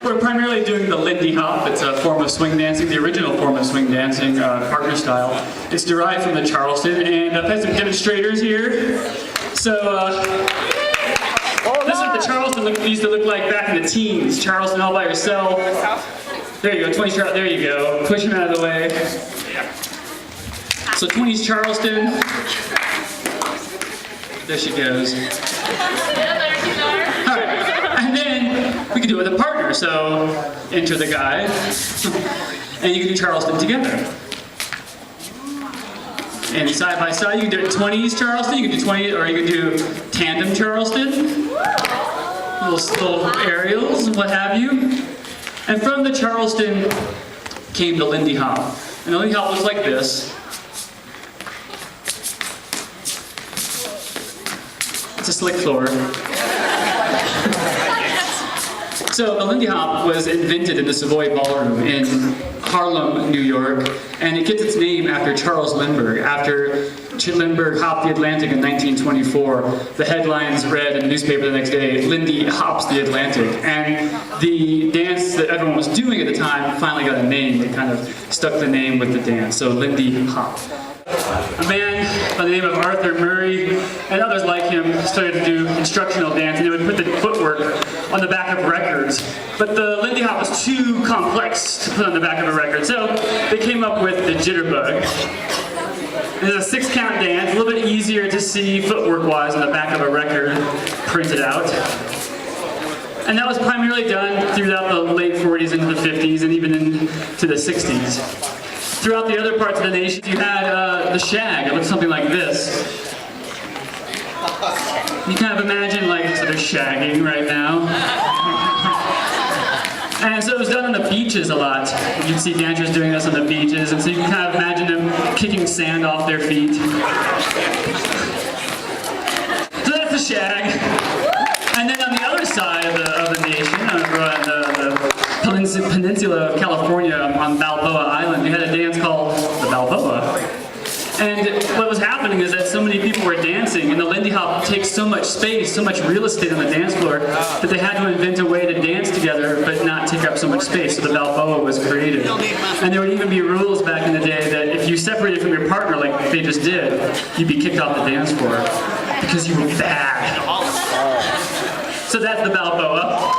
We're primarily doing the Lindy hop. It's a form of swing dancing, the original form of swing dancing, partner style. It's derived from the Charleston, and I've had some demonstrators here. So, this is what the Charleston used to look like back in the teens. Charleston all by yourself. There you go, 20s Charleston, there you go. Push him out of the way. So 20s Charleston. There she goes. And then we can do it with a partner, so enter the guy, and you can do Charleston together. And side by side, you can do it 20s Charleston, you can do 20, or you can do tandem Charleston, little aerials, what have you. And from the Charleston came the Lindy hop. And the Lindy hop looks like this. It's a slick floor. So the Lindy hop was invented in the Savoy Ballroom in Harlem, New York, and it gets its name after Charles Lindbergh. After Lindbergh hopped the Atlantic in 1924, the headlines read in the newspaper the next day, "Lindy hops the Atlantic." And the dance that everyone was doing at the time finally got a name. They kind of stuck the name with the dance, so Lindy hop. A man by the name of Arthur Murray and others like him started to do instructional dance, and they would put the footwork on the back of records. But the Lindy hop was too complex to put on the back of a record, so they came up with the Jitterbug. It's a 6-count dance, a little bit easier to see footwork-wise on the back of a record printed out. And that was primarily done throughout the late 40s into the 50s and even into the 60s. Throughout the other parts of the nation, you had the shag. It looked something like this. You kind of imagine, like, so they're shagging right now. And so it was done on the beaches a lot. You can see dancers doing this on the beaches, and so you can kind of imagine them kicking sand off their feet. So that's the shag. And then on the other side of the nation, the peninsula of California on Balboa Island, we had a dance called the Balboa. And what was happening is that so many people were dancing, and the Lindy hop takes so much space, so much real estate on the dance floor, that they had to invent a way to dance together but not take up so much space, so the Balboa was created. And there would even be rules back in the day that if you separated from your partner like they just did, you'd be kicked off the dance floor because you were bad. So that's the Balboa.